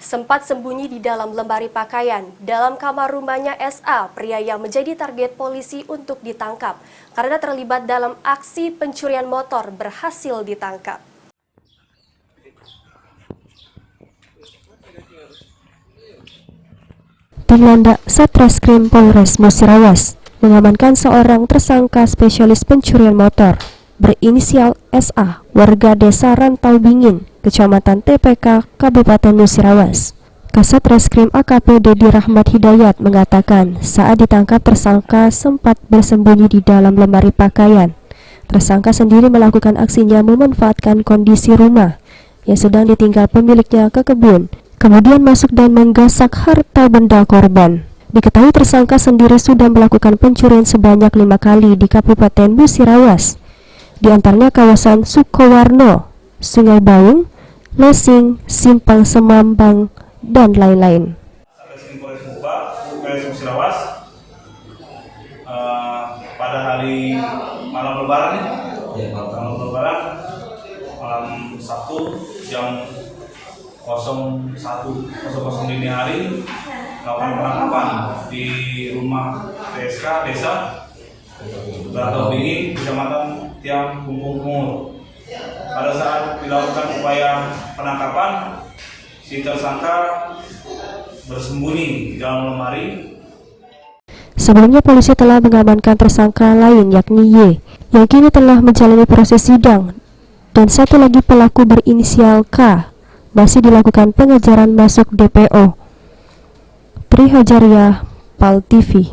sempat sembunyi di dalam lemari pakaian. Dalam kamar rumahnya SA, pria yang menjadi target polisi untuk ditangkap karena terlibat dalam aksi pencurian motor berhasil ditangkap. Dirlandak Satreskrim Polres Musirawas mengamankan seorang tersangka spesialis pencurian motor berinisial SA, warga desa Rantau Bingin, Kecamatan TPK, Kabupaten Musirawas. Kasat Reskrim AKP Dedi Rahmat Hidayat mengatakan saat ditangkap tersangka sempat bersembunyi di dalam lemari pakaian. Tersangka sendiri melakukan aksinya memanfaatkan kondisi rumah yang sedang ditinggal pemiliknya ke kebun, kemudian masuk dan menggasak harta benda korban. Diketahui tersangka sendiri sudah melakukan pencurian sebanyak 5 kali di Kabupaten Musirawas, di antaranya kawasan Sukowarno, Sungai Baung, Lesing, Simpang Semambang, dan lain-lain. Pada hari malam Lebaran, malam Sabtu jam 01.00 dini hari melakukan penangkapan di rumah PSK Desa Rantau Bingin, Kecamatan Tiang Kumpung Kumur. Pada saat dilakukan upaya penangkapan, si tersangka bersembunyi di dalam lemari. Sebelumnya polisi telah mengamankan tersangka lain yakni Y, yang kini telah menjalani proses sidang, dan satu lagi pelaku berinisial K masih dilakukan pengejaran masuk DPO. Tri Hajariah, PAL TV.